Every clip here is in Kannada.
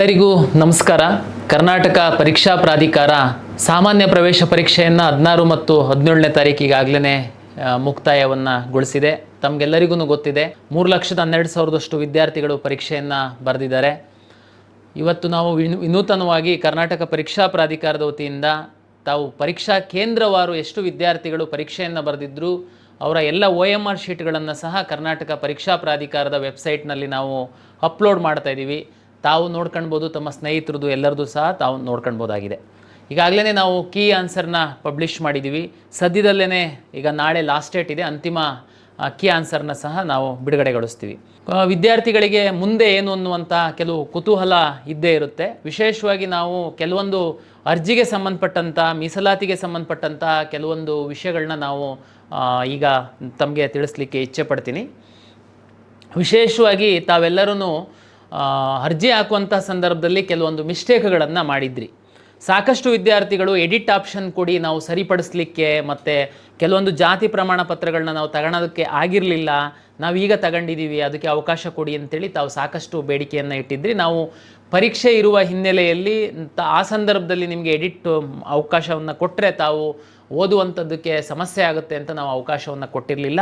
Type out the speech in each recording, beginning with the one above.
ಎಲ್ಲರಿಗೂ ನಮಸ್ಕಾರ. ಕರ್ನಾಟಕ ಪರೀಕ್ಷಾ ಪ್ರಾಧಿಕಾರ ಸಾಮಾನ್ಯ ಪ್ರವೇಶ ಪರೀಕ್ಷೆಯನ್ನು 16 ಮತ್ತು 17ನೇ ತಾರೀಕು ಈಗಾಗಲೇ ಮುಕ್ತಾಯಗೊಳಿಸಿದೆ. ತಮಗೆಲ್ಲರಿಗೂ ಗೊತ್ತಿದೆ 3,12,000 ವಿದ್ಯಾರ್ಥಿಗಳು ಪರೀಕ್ಷೆಯನ್ನು ಬರೆದಿದ್ದಾರೆ. ಇವತ್ತು ನಾವು ವಿನೂತನವಾಗಿ ಕರ್ನಾಟಕ ಪರೀಕ್ಷಾ ಪ್ರಾಧಿಕಾರದ ವತಿಯಿಂದ ತಾವು ಪರೀಕ್ಷಾ ಕೇಂದ್ರವಾರು ಎಷ್ಟು ವಿದ್ಯಾರ್ಥಿಗಳು ಪರೀಕ್ಷೆಯನ್ನು ಬರೆದಿದ್ದರು ಅವರ ಎಲ್ಲ OMR ಶೀಟ್ಗಳನ್ನು ಸಹ ಕರ್ನಾಟಕ ಪರೀಕ್ಷಾ ಪ್ರಾಧಿಕಾರದ ವೆಬ್ಸೈಟ್ನಲ್ಲಿ ನಾವು ಅಪ್ಲೋಡ್ ಮಾಡ್ತಾ ಇದ್ದೀವಿ. ತಾವು ನೋಡ್ಕೊಳ್ಬೋದು, ತಮ್ಮ ಸ್ನೇಹಿತರದು ಎಲ್ಲರದು ಸಹ ತಾವು ನೋಡ್ಕೊಳ್ಬೋದಾಗಿದೆ. ಈಗಾಗಲೇ ನಾವು ಕೀ ಆನ್ಸರ್ನ ಪಬ್ಲಿಷ್ ಮಾಡಿದ್ದೀವಿ. ಸದ್ಯದಲ್ಲೇ ಈಗ ನಾಳೆ ಲಾಸ್ಟ್ ಡೇಟ್ ಇದೆ, ಅಂತಿಮ ಕೀ ಆನ್ಸರ್ನ ಸಹ ನಾವು ಬಿಡುಗಡೆಗೊಳಿಸ್ತೀವಿ. ವಿದ್ಯಾರ್ಥಿಗಳಿಗೆ ಮುಂದೆ ಏನು ಅನ್ನುವಂಥ ಕೆಲವು ಕುತೂಹಲ ಇದ್ದೇ ಇರುತ್ತೆ. ವಿಶೇಷವಾಗಿ ನಾವು ಕೆಲವೊಂದು ಅರ್ಜಿಗೆ ಸಂಬಂಧಪಟ್ಟಂಥ, ಮೀಸಲಾತಿಗೆ ಸಂಬಂಧಪಟ್ಟಂಥ ಕೆಲವೊಂದು ವಿಷಯಗಳನ್ನ ನಾವು ಈಗ ತಮಗೆ ತಿಳಿಸ್ಲಿಕ್ಕೆ ಇಚ್ಛೆ ಪಡ್ತೀನಿ. ವಿಶೇಷವಾಗಿ ತಾವೆಲ್ಲರೂ ಅರ್ಜಿ ಹಾಕುವಂಥ ಸಂದರ್ಭದಲ್ಲಿ ಕೆಲವೊಂದು ಮಿಸ್ಟೇಕ್ಗಳನ್ನು ಮಾಡಿದ್ರಿ. ಸಾಕಷ್ಟು ವಿದ್ಯಾರ್ಥಿಗಳು ಎಡಿಟ್ ಆಪ್ಷನ್ ಕೊಡಿ ನಾವು ಸರಿಪಡಿಸ್ಲಿಕ್ಕೆ, ಮತ್ತು ಕೆಲವೊಂದು ಜಾತಿ ಪ್ರಮಾಣ ಪತ್ರಗಳನ್ನ ನಾವು ತಗೊಳೋದಕ್ಕೆ ಆಗಿರಲಿಲ್ಲ, ನಾವೀಗ ತಗೊಂಡಿದ್ದೀವಿ, ಅದಕ್ಕೆ ಅವಕಾಶ ಕೊಡಿ ಅಂತೇಳಿ ತಾವು ಸಾಕಷ್ಟು ಬೇಡಿಕೆಯನ್ನು ಇಟ್ಟಿದ್ರಿ. ನಾವು ಪರೀಕ್ಷೆ ಇರುವ ಹಿನ್ನೆಲೆಯಲ್ಲಿ ಆ ಸಂದರ್ಭದಲ್ಲಿ ನಿಮಗೆ ಎಡಿಟ್ ಅವಕಾಶವನ್ನು ಕೊಟ್ಟರೆ ತಾವು ಓದುವಂಥದ್ದಕ್ಕೆ ಸಮಸ್ಯೆ ಆಗುತ್ತೆ ಅಂತ ನಾವು ಅವಕಾಶವನ್ನು ಕೊಟ್ಟಿರಲಿಲ್ಲ.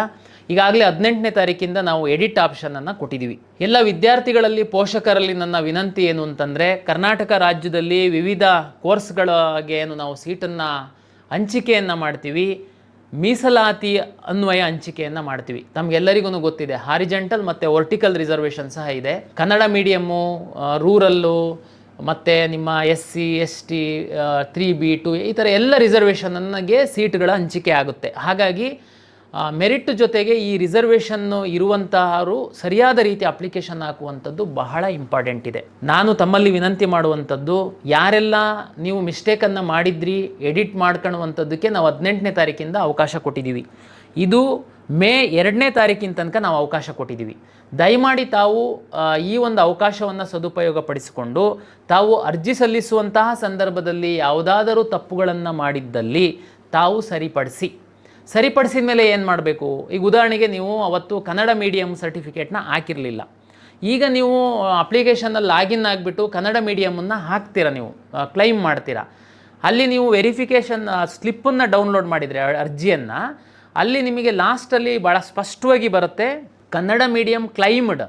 ಈಗಾಗಲೇ 18ನೇ ತಾರೀಕಿಂದ ನಾವು ಎಡಿಟ್ ಆಪ್ಷನನ್ನು ಕೊಟ್ಟಿದ್ದೀವಿ. ಎಲ್ಲ ವಿದ್ಯಾರ್ಥಿಗಳಲ್ಲಿ, ಪೋಷಕರಲ್ಲಿ ನನ್ನ ವಿನಂತಿ ಏನು ಅಂತಂದರೆ, ಕರ್ನಾಟಕ ರಾಜ್ಯದಲ್ಲಿ ವಿವಿಧ ಕೋರ್ಸ್ಗಳಿಗೆ ಏನು ನಾವು ಸೀಟನ್ನು ಹಂಚಿಕೆಯನ್ನು ಮಾಡ್ತೀವಿ, ಮೀಸಲಾತಿ ಅನ್ವಯ ಹಂಚಿಕೆಯನ್ನು ಮಾಡ್ತೀವಿ. ತಮಗೆಲ್ಲರಿಗೂ ಗೊತ್ತಿದೆ ಹಾರಿಜೆಂಟಲ್ ಮತ್ತು ವರ್ಟಿಕಲ್ ರಿಸರ್ವೇಷನ್ ಸಹ ಇದೆ. ಕನ್ನಡ ಮೀಡಿಯಮ್ಮು, ರೂರಲ್ಲು, ಮತ್ತು ನಿಮ್ಮ SC ST 3B 2 ಈ ಥರ ಎಲ್ಲ ರಿಸರ್ವೇಷನ್ನಿಗೆ ಸೀಟ್ಗಳ ಹಂಚಿಕೆ ಆಗುತ್ತೆ. ಹಾಗಾಗಿ ಮೆರಿಟ್ ಜೊತೆಗೆ ಈ ರಿಸರ್ವೇಷನ್ನು ಇರುವಂತಹವರು ಸರಿಯಾದ ರೀತಿ ಅಪ್ಲಿಕೇಶನ್ ಹಾಕುವಂಥದ್ದು ಬಹಳ ಇಂಪಾರ್ಟೆಂಟ್ ಇದೆ. ನಾನು ತಮ್ಮಲ್ಲಿ ವಿನಂತಿ ಮಾಡುವಂಥದ್ದು, ಯಾರೆಲ್ಲ ನೀವು ಮಿಸ್ಟೇಕನ್ನು ಮಾಡಿದ್ರಿ ಎಡಿಟ್ ಮಾಡ್ಕೊಳ್ಳುವಂಥದ್ದಕ್ಕೆ ನಾವು 18ನೇ ತಾರೀಕಿಂದ ಅವಕಾಶ ಕೊಟ್ಟಿದ್ದೀವಿ. ಇದು ಮೇ 2ನೇ ತಾರೀಕಿನ ತನಕ ನಾವು ಅವಕಾಶ ಕೊಟ್ಟಿದ್ದೀವಿ. ದಯಮಾಡಿ ತಾವು ಈ ಒಂದು ಅವಕಾಶವನ್ನು ಸದುಪಯೋಗ ಪಡಿಸಿಕೊಂಡು ತಾವು ಅರ್ಜಿ ಸಲ್ಲಿಸುವಂತಹ ಸಂದರ್ಭದಲ್ಲಿ ಯಾವುದಾದರೂ ತಪ್ಪುಗಳನ್ನು ಮಾಡಿದ್ದಲ್ಲಿ ತಾವು ಸರಿಪಡಿಸಿದ ಮೇಲೆ ಏನು ಮಾಡಬೇಕು? ಈಗ ಉದಾಹರಣೆಗೆ ನೀವು ಅವತ್ತು ಕನ್ನಡ ಮೀಡಿಯಮ್ ಸರ್ಟಿಫಿಕೇಟ್ನ ಹಾಕಿರಲಿಲ್ಲ. ಈಗ ನೀವು ಅಪ್ಲಿಕೇಶನಲ್ಲಿ ಲಾಗಿನ್ ಆಗಿಬಿಟ್ಟು ಕನ್ನಡ ಮೀಡಿಯಮನ್ನು ಹಾಕ್ತೀರಾ, ನೀವು ಕ್ಲೈಮ್ ಮಾಡ್ತೀರಾ. ಅಲ್ಲಿ ನೀವು ವೆರಿಫಿಕೇಷನ್ ಸ್ಲಿಪ್ಪನ್ನು ಡೌನ್ಲೋಡ್ ಮಾಡಿದರೆ ಅರ್ಜಿಯನ್ನು, ಅಲ್ಲಿ ನಿಮಗೆ ಲಾಸ್ಟಲ್ಲಿ ಭಾಳ ಸ್ಪಷ್ಟವಾಗಿ ಬರುತ್ತೆ Kannada medium claimed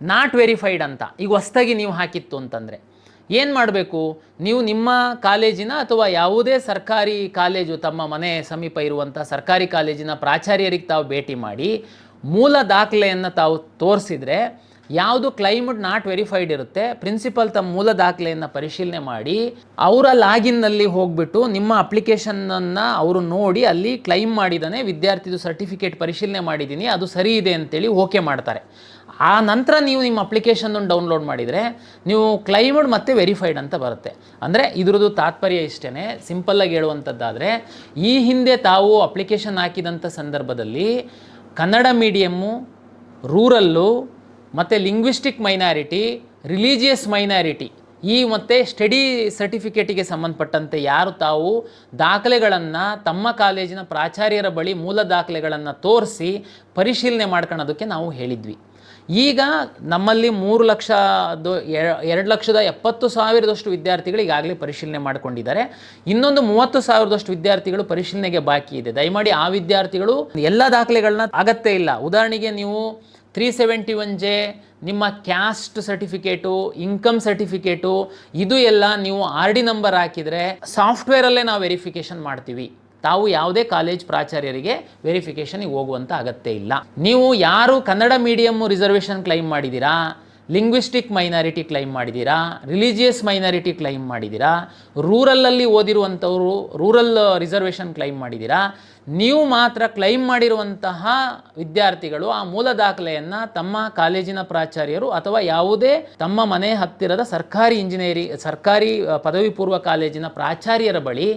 not verified ಅಂತ. ಈಗ ಹೊಸ್ದಾಗಿ ನೀವು ಹಾಕಿತ್ತು ಅಂತಂದರೆ ಏನು ಮಾಡಬೇಕು? ನೀವು ನಿಮ್ಮ ಕಾಲೇಜಿನ ಅಥವಾ ಯಾವುದೇ ಸರ್ಕಾರಿ ಕಾಲೇಜು, ತಮ್ಮ ಮನೆ ಸಮೀಪ ಇರುವಂಥ ಸರ್ಕಾರಿ ಕಾಲೇಜಿನ ಪ್ರಾಚಾರ್ಯರಿಗೆ ತಾವು ಭೇಟಿ ಮಾಡಿ ಮೂಲ ದಾಖಲೆಯನ್ನು ತಾವು ತೋರಿಸಿದರೆ, ಯಾವುದು ಕ್ಲೈಮ್ಡ್ ನಾಟ್ ವೆರಿಫೈಡ್ ಇರುತ್ತೆ, ಪ್ರಿನ್ಸಿಪಲ್ ತಮ್ಮ ಮೂಲ ದಾಖಲೆಯನ್ನು ಪರಿಶೀಲನೆ ಮಾಡಿ ಅವರ ಲಾಗಿನ್ನಲ್ಲಿ ಹೋಗಿಬಿಟ್ಟು ನಿಮ್ಮ ಅಪ್ಲಿಕೇಶನನ್ನು ಅವರು ನೋಡಿ ಅಲ್ಲಿ ಕ್ಲೈಮ್ ಮಾಡಿದ್ದಾನೆ, ವಿದ್ಯಾರ್ಥಿದು ಸರ್ಟಿಫಿಕೇಟ್ ಪರಿಶೀಲನೆ ಮಾಡಿದ್ದೀನಿ, ಅದು ಸರಿ ಇದೆ ಅಂತೇಳಿ ಓಕೆ ಮಾಡ್ತಾರೆ. ಆ ನಂತರ ನೀವು ನಿಮ್ಮ ಅಪ್ಲಿಕೇಶನನ್ನು ಡೌನ್ಲೋಡ್ ಮಾಡಿದರೆ ನೀವು ಕ್ಲೈಮ್ಡ್ ಮತ್ತು ವೆರಿಫೈಡ್ ಅಂತ ಬರುತ್ತೆ. ಅಂದರೆ ಇದರದ್ದು ತಾತ್ಪರ್ಯ ಇಷ್ಟೇ, ಸಿಂಪಲ್ಲಾಗಿ ಹೇಳುವಂಥದ್ದಾದರೆ, ಈ ಹಿಂದೆ ತಾವು ಅಪ್ಲಿಕೇಶನ್ ಹಾಕಿದಂಥ ಸಂದರ್ಭದಲ್ಲಿ ಕನ್ನಡ ಮೀಡಿಯಮ್ಮು, ರೂರಲ್ಲು ಮತ್ತು ಲಿಂಗ್ವಿಸ್ಟಿಕ್ ಮೈನಾರಿಟಿ, ರಿಲಿಜಿಯಸ್ ಮೈನಾರಿಟಿ ಈ ಮತ್ತು ಸ್ಟಡಿ ಸರ್ಟಿಫಿಕೇಟಿಗೆ ಸಂಬಂಧಪಟ್ಟಂತೆ ಯಾರು ತಾವು ದಾಖಲೆಗಳನ್ನು ತಮ್ಮ ಕಾಲೇಜಿನ ಪ್ರಾಚಾರ್ಯರ ಬಳಿ ಮೂಲ ದಾಖಲೆಗಳನ್ನು ತೋರಿಸಿ ಪರಿಶೀಲನೆ ಮಾಡ್ಕೊಳ್ಳೋದಕ್ಕೆ ನಾವು ಹೇಳಿದ್ವಿ. ಈಗ ನಮ್ಮಲ್ಲಿ 2,70,000 ವಿದ್ಯಾರ್ಥಿಗಳು ಈಗಾಗಲೇ ಪರಿಶೀಲನೆ ಮಾಡಿಕೊಂಡಿದ್ದಾರೆ. ಇನ್ನೊಂದು 30,000 ವಿದ್ಯಾರ್ಥಿಗಳು ಪರಿಶೀಲನೆಗೆ ಬಾಕಿ ಇದೆ. ದಯಮಾಡಿ ಆ ವಿದ್ಯಾರ್ಥಿಗಳು ಎಲ್ಲ ದಾಖಲೆಗಳನ್ನ ಅಗತ್ಯ ಇಲ್ಲ. ಉದಾಹರಣೆಗೆ ನೀವು 371J, ನಿಮ್ಮ ಕ್ಯಾಸ್ಟ್ ಸರ್ಟಿಫಿಕೇಟು, ಇನ್ಕಮ್ ಸರ್ಟಿಫಿಕೇಟು, ಇದು ಎಲ್ಲ ನೀವು RD ನಂಬರ್ ಹಾಕಿದರೆ ಸಾಫ್ಟ್ವೇರಲ್ಲೇ ನಾವು ವೆರಿಫಿಕೇಷನ್ ಮಾಡ್ತೀವಿ. ತಾವು ಯಾವುದೇ ಕಾಲೇಜ್ ಪ್ರಾಚಾರ್ಯರಿಗೆ ವೆರಿಫಿಕೇಷನಿಗೆ ಹೋಗುವಂಥ ಅಗತ್ಯ ಇಲ್ಲ. ನೀವು ಯಾರು ಕನ್ನಡ ಮೀಡಿಯಮ್ಮು ರಿಸರ್ವೇಷನ್ ಕ್ಲೈಮ್ ಮಾಡಿದ್ದೀರಾ, ಲಿಂಗ್ವಿಸ್ಟಿಕ್ ಮೈನಾರಿಟಿ ಕ್ಲೈಮ್ ಮಾಡಿದ್ದೀರಾ, ರಿಲಿಜಿಯಸ್ ಮೈನಾರಿಟಿ ಕ್ಲೈಮ್ ಮಾಡಿದ್ದೀರಾ, ರೂರಲಲ್ಲಿ ಓದಿರುವಂಥವರು ರೂರಲ್ ರಿಸರ್ವೇಷನ್ ಕ್ಲೈಮ್ ಮಾಡಿದ್ದೀರಾ, ನೀವು ಮಾತ್ರ ಕ್ಲೈಮ್ ಮಾಡಿರುವಂತಹ ವಿದ್ಯಾರ್ಥಿಗಳು ಆ ಮೂಲ ದಾಖಲೆಯನ್ನು ತಮ್ಮ ಕಾಲೇಜಿನ ಪ್ರಾಚಾರ್ಯರು ಅಥವಾ ಯಾವುದೇ ತಮ್ಮ ಮನೆ ಹತ್ತಿರದ ಸರ್ಕಾರಿ ಪದವಿ ಪೂರ್ವ ಕಾಲೇಜಿನ ಪ್ರಾಚಾರ್ಯರ ಬಳಿ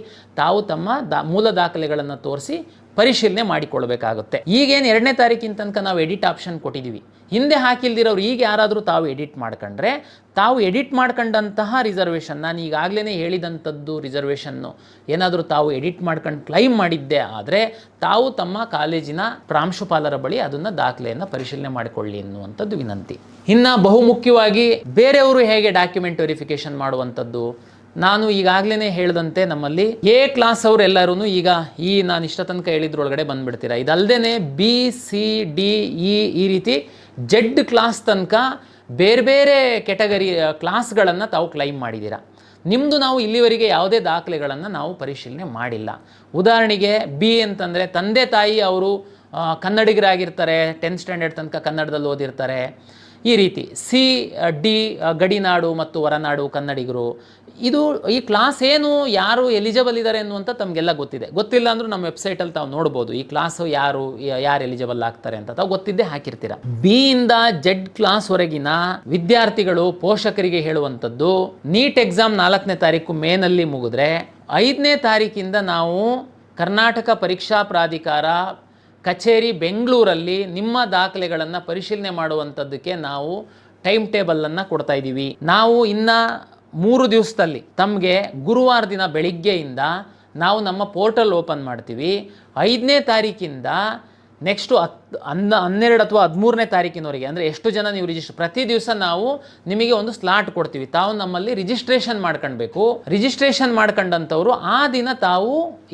ತಾವು ತಮ್ಮ ಮೂಲ ದಾಖಲೆಗಳನ್ನು ತೋರಿಸಿ ಪರಿಶೀಲನೆ ಮಾಡಿಕೊಳ್ಬೇಕಾಗುತ್ತೆ. ಈಗೇನು 2ನೇ ತಾರೀಕಿನ ತನಕ ನಾವು ಎಡಿಟ್ ಆಪ್ಷನ್ ಕೊಟ್ಟಿದ್ದೀವಿ. ಹಿಂದೆ ಹಾಕಿಲ್ದಿರೋರು ಈಗ ಯಾರಾದರೂ ತಾವು ಎಡಿಟ್ ಮಾಡ್ಕೊಂಡ್ರೆ ತಾವು ಎಡಿಟ್ ಮಾಡ್ಕೊಂಡಂತಹ ರಿಸರ್ವೇಷನ್, ನಾನು ಈಗಾಗಲೇ ಹೇಳಿದಂಥದ್ದು ರಿಸರ್ವೇಷನ್ನು ಏನಾದರೂ ತಾವು ಎಡಿಟ್ ಮಾಡ್ಕೊಂಡು ಕ್ಲೈಮ್ ಮಾಡಿದ್ದೆ ಆದರೆ ತಾವು ತಮ್ಮ ಕಾಲೇಜಿನ ಪ್ರಾಂಶುಪಾಲರ ಬಳಿ ಅದನ್ನು ದಾಖಲೆಯನ್ನು ಪರಿಶೀಲನೆ ಮಾಡಿಕೊಳ್ಳಿ ಎನ್ನುವಂಥದ್ದು ವಿನಂತಿ. ಇನ್ನು ಬಹುಮುಖ್ಯವಾಗಿ ಬೇರೆಯವರು ಹೇಗೆ ಡಾಕ್ಯುಮೆಂಟ್ ವೆರಿಫಿಕೇಷನ್ ಮಾಡುವಂಥದ್ದು, ನಾನು ಈಗಾಗಲೇ ಹೇಳಿದಂತೆ ನಮ್ಮಲ್ಲಿ ಎ ಕ್ಲಾಸ್ ಅವರೆಲ್ಲರೂ ಈಗ ನಾನು ಇಷ್ಟ ತನಕ ಹೇಳಿದ್ರೊಳಗಡೆ ಬಂದುಬಿಡ್ತೀರಾ. ಇದಲ್ಲದೆ ಬಿ ಸಿ ಡಿ ಈ ರೀತಿ ಜೆಡ್ ಕ್ಲಾಸ್ ತನಕ ಬೇರೆ ಬೇರೆ ಕೆಟಗರಿ ಕ್ಲಾಸ್ಗಳನ್ನು ತಾವು ಕ್ಲೈಮ್ ಮಾಡಿದ್ದೀರಾ. ನಿಮ್ಮದು ನಾವು ಇಲ್ಲಿವರೆಗೆ ಯಾವುದೇ ದಾಖಲೆಗಳನ್ನು ನಾವು ಪರಿಶೀಲನೆ ಮಾಡಿಲ್ಲ. ಉದಾಹರಣೆಗೆ ಬಿ ಅಂತಂದರೆ ತಂದೆ ತಾಯಿ ಅವರು ಕನ್ನಡಿಗರಾಗಿರ್ತಾರೆ, 10th ಸ್ಟ್ಯಾಂಡರ್ಡ್ ತನಕ ಕನ್ನಡದಲ್ಲಿ ಓದಿರ್ತಾರೆ. ಈ ರೀತಿ ಸಿ ಡಿ ಗಡಿನಾಡು ಮತ್ತು ಹೊರನಾಡು ಕನ್ನಡಿಗರು. ಈ ಕ್ಲಾಸ್ ಏನು, ಯಾರು ಎಲಿಜಿಬಲ್ ಇದ್ದಾರೆ ಅನ್ನುವಂಥ ತಮಗೆಲ್ಲ ಗೊತ್ತಿದೆ. ಗೊತ್ತಿಲ್ಲ ಅಂದರೂ ನಮ್ಮ ವೆಬ್ಸೈಟಲ್ಲಿ ತಾವು ನೋಡ್ಬೋದು ಈ ಕ್ಲಾಸು ಯಾರು ಎಲಿಜಿಬಲ್ ಆಗ್ತಾರೆ ಅಂತ ತಾವು ಗೊತ್ತಿದ್ದೇ ಹಾಕಿರ್ತೀರ. ಬಿ ಇಂದ ಜೆಡ್ ಕ್ಲಾಸ್ವರೆಗಿನ ವಿದ್ಯಾರ್ಥಿಗಳು ಪೋಷಕರಿಗೆ ಹೇಳುವಂಥದ್ದು, ನೀಟ್ ಎಕ್ಸಾಮ್ 4ನೇ ತಾರೀಕು ಮೇನಲ್ಲಿ ಮುಗಿದ್ರೆ 5ನೇ ತಾರೀಕಿಂದ ನಾವು ಕರ್ನಾಟಕ ಪರೀಕ್ಷಾ ಪ್ರಾಧಿಕಾರ ಕಚೇರಿ ಬೆಂಗಳೂರಲ್ಲಿ ನಿಮ್ಮ ದಾಖಲೆಗಳನ್ನು ಪರಿಶೀಲನೆ ಮಾಡುವಂಥದ್ದಕ್ಕೆ ನಾವು ಟೈಮ್ ಟೇಬಲನ್ನು ಕೊಡ್ತಾ ಇದ್ದೀವಿ. ನಾವು ಇನ್ನು 3 ದಿವಸದಲ್ಲಿ ತಮಗೆ ಗುರುವಾರ ದಿನ ಬೆಳಿಗ್ಗೆಯಿಂದ ನಾವು ನಮ್ಮ ಪೋರ್ಟಲ್ ಓಪನ್ ಮಾಡ್ತೀವಿ. 5ನೇ ತಾರೀಕಿಂದ ನೆಕ್ಸ್ಟು 12 ಅಥವಾ 13ನೇ ತಾರೀಕಿನವರೆಗೆ ಅಂದರೆ ಎಷ್ಟು ಜನ ನೀವು ಪ್ರತಿ ದಿವಸ ನಾವು ನಿಮಗೆ ಒಂದು ಸ್ಲಾಟ್ ಕೊಡ್ತೀವಿ. ತಾವು ನಮ್ಮಲ್ಲಿ ರಿಜಿಸ್ಟ್ರೇಷನ್ ಮಾಡ್ಕೊಳ್ಬೇಕು. ರಿಜಿಸ್ಟ್ರೇಷನ್ ಮಾಡ್ಕೊಂಡಂಥವ್ರು ಆ ದಿನ ತಾವು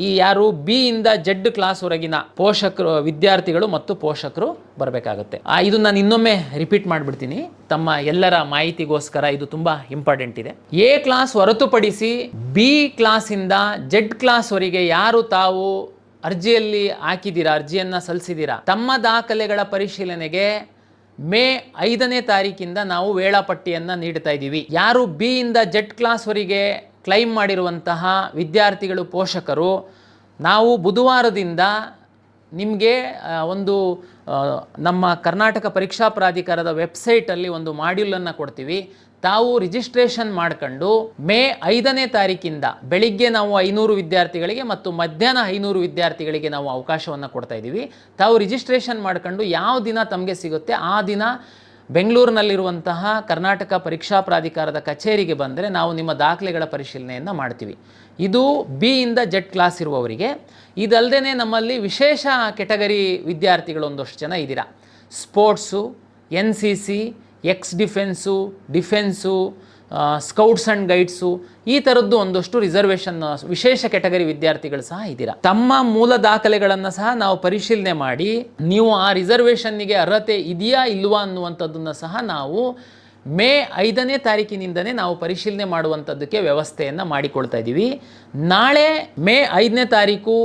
ಈ ಯಾರು ಬಿ ಇಂದ ಜೆಡ್ ಕ್ಲಾಸ್ವರೆಗಿನ ಪೋಷಕರು, ವಿದ್ಯಾರ್ಥಿಗಳು ಮತ್ತು ಪೋಷಕರು ಬರಬೇಕಾಗುತ್ತೆ. ಇದು ನಾನು ಇನ್ನೊಮ್ಮೆ ರಿಪೀಟ್ ಮಾಡಿಬಿಡ್ತೀನಿ ತಮ್ಮ ಎಲ್ಲರ ಮಾಹಿತಿಗೋಸ್ಕರ, ಇದು ತುಂಬ ಇಂಪಾರ್ಟೆಂಟ್ ಇದೆ. ಎ ಕ್ಲಾಸ್ ಹೊರತುಪಡಿಸಿ ಬಿ ಕ್ಲಾಸಿಂದ ಜೆಡ್ ಕ್ಲಾಸ್ವರೆಗೆ ಯಾರು ತಾವು ಅರ್ಜಿಯಲ್ಲಿ ಹಾಕಿದ್ದೀರಾ, ಅರ್ಜಿಯನ್ನು ಸಲ್ಲಿಸಿದ್ದೀರಾ, ತಮ್ಮ ದಾಖಲೆಗಳ ಪರಿಶೀಲನೆಗೆ ಮೇ 5ನೇ ತಾರೀಕಿಂದ ನಾವು ವೇಳಾಪಟ್ಟಿಯನ್ನು ನೀಡ್ತಾ ಇದ್ದೀವಿ. ಯಾರು ಬಿ ಇಂದ ಜೆಡ್ ಕ್ಲಾಸ್ವರೆಗೆ ಕ್ಲೈಮ್ ಮಾಡಿರುವಂತಹ ವಿದ್ಯಾರ್ಥಿಗಳು, ಪೋಷಕರು, ನಾವು ಬುಧವಾರದಿಂದ ನಿಮಗೆ ಒಂದು ನಮ್ಮ ಕರ್ನಾಟಕ ಪರೀಕ್ಷಾ ಪ್ರಾಧಿಕಾರದ ವೆಬ್ಸೈಟಲ್ಲಿ ಒಂದು ಮಾಡ್ಯೂಲನ್ನು ಕೊಡ್ತೀವಿ. ತಾವು ರಿಜಿಸ್ಟ್ರೇಷನ್ ಮಾಡ್ಕೊಂಡು ಮೇ 5ನೇ ತಾರೀಕಿಂದ ಬೆಳಿಗ್ಗೆ ನಾವು 500 ವಿದ್ಯಾರ್ಥಿಗಳಿಗೆ ಮತ್ತು ಮಧ್ಯಾಹ್ನ 500 ವಿದ್ಯಾರ್ಥಿಗಳಿಗೆ ನಾವು ಅವಕಾಶವನ್ನು ಕೊಡ್ತಾ ಇದ್ದೀವಿ. ತಾವು ರಿಜಿಸ್ಟ್ರೇಷನ್ ಮಾಡ್ಕೊಂಡು ಯಾವ ದಿನ ತಮಗೆ ಸಿಗುತ್ತೆ ಆ ದಿನ ಬೆಂಗಳೂರಿನಲ್ಲಿರುವಂತಹ ಕರ್ನಾಟಕ ಪರೀಕ್ಷಾ ಪ್ರಾಧಿಕಾರದ ಕಚೇರಿಗೆ ಬಂದರೆ ನಾವು ನಿಮ್ಮ ದಾಖಲೆಗಳ ಪರಿಶೀಲನೆಯನ್ನು ಮಾಡ್ತೀವಿ. ಇದು ಬಿ ಇಂದ ಜೆಡ್ ಕ್ಲಾಸ್ ಇರುವವರಿಗೆ. ಇದಲ್ಲದೆ ನಮ್ಮಲ್ಲಿ ವಿಶೇಷ ಕೆಟಗರಿ ವಿದ್ಯಾರ್ಥಿಗಳು ಒಂದಷ್ಟು ಜನ ಇದ್ದೀರಾ. Sports, NCC, X defence, scouts and guides, ಈ ಥರದ್ದು ಒಂದಷ್ಟು ರಿಸರ್ವೇಷನ್ ವಿಶೇಷ ಕೆಟಗರಿ ವಿದ್ಯಾರ್ಥಿಗಳು ಸಹ ಇದ್ದೀರಾ. ತಮ್ಮ ಮೂಲ ದಾಖಲೆಗಳನ್ನು ಸಹ ನಾವು ಪರಿಶೀಲನೆ ಮಾಡಿ ನೀವು ಆ ರಿಸರ್ವೇಷನ್ನಿಗೆ ಅರ್ಹತೆ ಇದೆಯಾ ಇಲ್ವಾ ಅನ್ನುವಂಥದ್ದನ್ನು ಸಹ ನಾವು ಮೇ 5ನೇ ತಾರೀಕಿನಿಂದನೇ ನಾವು ಪರಿಶೀಲನೆ ಮಾಡುವಂಥದ್ದಕ್ಕೆ ವ್ಯವಸ್ಥೆಯನ್ನು ಮಾಡಿಕೊಳ್ತಾ ಇದ್ದೀವಿ. ನಾಳೆ ಮೇ 5ನೇ ತಾರೀಕು,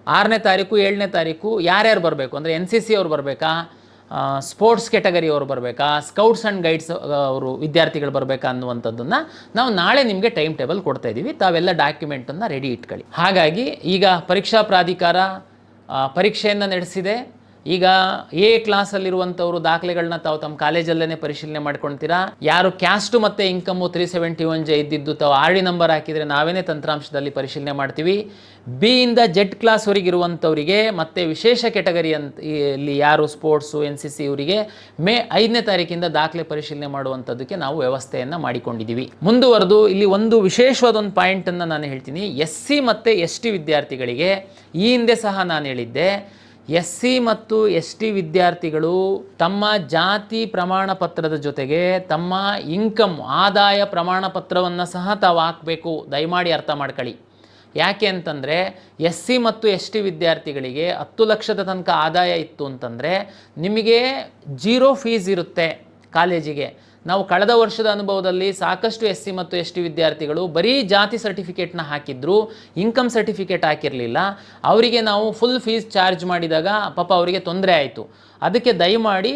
6ನೇ ತಾರೀಕು, 7ನೇ ತಾರೀಕು ಯಾರ್ಯಾರು ಬರಬೇಕು ಅಂದರೆ NCC ಅವ್ರು ಬರಬೇಕಾ, ಸ್ಪೋರ್ಟ್ಸ್ ಕೆಟಗರಿ ಅವರು ಬರಬೇಕಾ, ಸ್ಕೌಟ್ಸ್ ಆ್ಯಂಡ್ ಗೈಡ್ಸ್ ಅವರು ವಿದ್ಯಾರ್ಥಿಗಳು ಬರಬೇಕಾ ಅನ್ನುವಂಥದ್ದನ್ನು ನಾವು ನಾಳೆ ನಿಮಗೆ ಟೈಮ್ ಟೇಬಲ್ ಕೊಡ್ತಾ ಇದ್ದೀವಿ. ತಾವೆಲ್ಲ ಡಾಕ್ಯುಮೆಂಟನ್ನು ರೆಡಿ ಇಟ್ಕೊಳ್ಳಿ. ಹಾಗಾಗಿ ಈಗ ಪರೀಕ್ಷಾ ಪ್ರಾಧಿಕಾರ ಪರೀಕ್ಷೆಯನ್ನು ನಡೆಸಿದೆ. ಈಗ ಎ ಕ್ಲಾಸಲ್ಲಿರುವಂಥವರು ದಾಖಲೆಗಳನ್ನ ತಾವು ತಮ್ಮ ಕಾಲೇಜಲ್ಲೇ ಪರಿಶೀಲನೆ ಮಾಡ್ಕೊಳ್ತೀರಾ. ಯಾರು ಕ್ಯಾಸ್ಟು ಮತ್ತು ಇನ್ಕಮು 371J ಇದ್ದಿದ್ದು ತಾವು RD ನಂಬರ್ ಹಾಕಿದರೆ ನಾವೇನೇ ತಂತ್ರಾಂಶದಲ್ಲಿ ಪರಿಶೀಲನೆ ಮಾಡ್ತೀವಿ. ಬಿ ಇಂದ ಜೆಡ್ ಕ್ಲಾಸ್ವರೆಗೆ ಇರುವಂಥವರಿಗೆ ಮತ್ತು ವಿಶೇಷ ಕೆಟಗರಿ ಇಲ್ಲಿ ಯಾರು ಸ್ಪೋರ್ಟ್ಸು, NCC ಇವರಿಗೆ ಮೇ 5ನೇ ತಾರೀಕಿಂದ ದಾಖಲೆ ಪರಿಶೀಲನೆ ಮಾಡುವಂಥದ್ದಕ್ಕೆ ನಾವು ವ್ಯವಸ್ಥೆಯನ್ನು ಮಾಡಿಕೊಂಡಿದ್ದೀವಿ. ಮುಂದುವರೆದು ಇಲ್ಲಿ ಒಂದು ವಿಶೇಷವಾದ ಒಂದು ಪಾಯಿಂಟನ್ನು ನಾನು ಹೇಳ್ತೀನಿ. SC ಮತ್ತು ST ವಿದ್ಯಾರ್ಥಿಗಳಿಗೆ ಈ ಹಿಂದೆ ಸಹ ನಾನು ಹೇಳಿದ್ದೆ, SC ಮತ್ತು ST ವಿದ್ಯಾರ್ಥಿಗಳು ತಮ್ಮ ಜಾತಿ ಪ್ರಮಾಣ ಪತ್ರದ ಜೊತೆಗೆ ತಮ್ಮ ಇನ್ಕಮ್ ಆದಾಯ ಪ್ರಮಾಣ ಪತ್ರವನ್ನು ಸಹ ತಾವು ಹಾಕಬೇಕು. ದಯಮಾಡಿ ಅರ್ಥ ಮಾಡ್ಕೊಳ್ಳಿ. ಯಾಕೆ ಅಂತಂದರೆ SC ಮತ್ತು ST ವಿದ್ಯಾರ್ಥಿಗಳಿಗೆ 10 ಲಕ್ಷದ ತನಕ ಆದಾಯ ಇತ್ತು ಅಂತಂದರೆ ನಿಮಗೆ 0 ಫೀಸ್ ಇರುತ್ತೆ ಕಾಲೇಜಿಗೆ. ನಾವು ಕಳೆದ ವರ್ಷದ ಅನುಭವದಲ್ಲಿ ಸಾಕಷ್ಟು SC ಮತ್ತು ST ವಿದ್ಯಾರ್ಥಿಗಳು ಬರೀ ಜಾತಿ ಸರ್ಟಿಫಿಕೇಟ್ನ ಹಾಕಿದ್ರು, ಇನ್ಕಮ್ ಸರ್ಟಿಫಿಕೇಟ್ ಹಾಕಿರಲಿಲ್ಲ. ಅವರಿಗೆ ನಾವು ಫುಲ್ ಫೀಸ್ ಚಾರ್ಜ್ ಮಾಡಿದಾಗ ಪಾಪ ಅವರಿಗೆ ತೊಂದರೆ ಆಯಿತು. ಅದಕ್ಕೆ ದಯಮಾಡಿ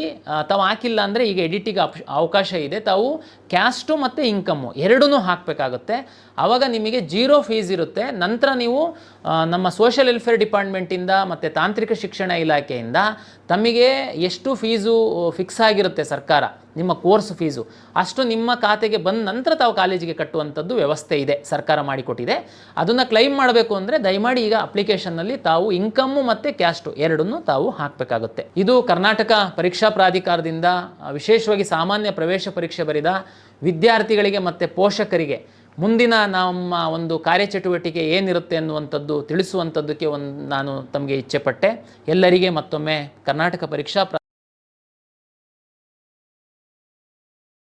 ತಾವು ಹಾಕಿಲ್ಲ ಅಂದರೆ ಈಗ ಎಡಿಟಿಗೆ ಅವಕಾಶ ಇದೆ. ತಾವು ಕ್ಯಾಸ್ಟು ಮತ್ತು ಇನ್ಕಮ್ಮು ಎರಡೂ ಹಾಕಬೇಕಾಗುತ್ತೆ. ಆವಾಗ ನಿಮಗೆ 0 ಫೀಸ್ ಇರುತ್ತೆ. ನಂತರ ನೀವು ನಮ್ಮ ಸೋಷಿಯಲ್ ವೆಲ್ಫೇರ್ ಡಿಪಾರ್ಟ್ಮೆಂಟಿಂದ ಮತ್ತು ತಾಂತ್ರಿಕ ಶಿಕ್ಷಣ ಇಲಾಖೆಯಿಂದ ತಮಗೆ ಎಷ್ಟು ಫೀಸು ಫಿಕ್ಸ್ ಆಗಿರುತ್ತೆ ಸರ್ಕಾರ, ನಿಮ್ಮ ಕೋರ್ಸ್ ಫೀಸು ಅಷ್ಟು ನಿಮ್ಮ ಖಾತೆಗೆ ಬಂದ ನಂತರ ತಾವು ಕಾಲೇಜಿಗೆ ಕಟ್ಟುವಂಥದ್ದು ವ್ಯವಸ್ಥೆ ಇದೆ, ಸರ್ಕಾರ ಮಾಡಿಕೊಟ್ಟಿದೆ. ಅದನ್ನು ಕ್ಲೈಮ್ ಮಾಡಬೇಕು ಅಂದರೆ ದಯಮಾಡಿ ಈಗ ಅಪ್ಲಿಕೇಶನ್ನಲ್ಲಿ ತಾವು ಇನ್ಕಮ್ಮು ಮತ್ತು ಕ್ಯಾಸ್ಟು ಎರಡನ್ನೂ ತಾವು ಹಾಕಬೇಕಾಗುತ್ತೆ. ಇದು ಕರ್ನಾಟಕ ಪರೀಕ್ಷಾ ಪ್ರಾಧಿಕಾರದಿಂದ ವಿಶೇಷವಾಗಿ ಸಾಮಾನ್ಯ ಪ್ರವೇಶ ಪರೀಕ್ಷೆ ಬರೆದ ವಿದ್ಯಾರ್ಥಿಗಳಿಗೆ ಮತ್ತು ಪೋಷಕರಿಗೆ ಮುಂದಿನ ನಮ್ಮ ಒಂದು ಕಾರ್ಯಚಟುವಟಿಕೆ ಏನಿರುತ್ತೆ ಅನ್ನುವಂಥದ್ದು ತಿಳಿಸುವಂಥದ್ದಕ್ಕೆ ನಾನು ತಮಗೆ ಇಚ್ಛೆಪಟ್ಟೆ. ಎಲ್ಲರಿಗೆ ಮತ್ತೊಮ್ಮೆ ಕರ್ನಾಟಕ ಪರೀಕ್ಷಾ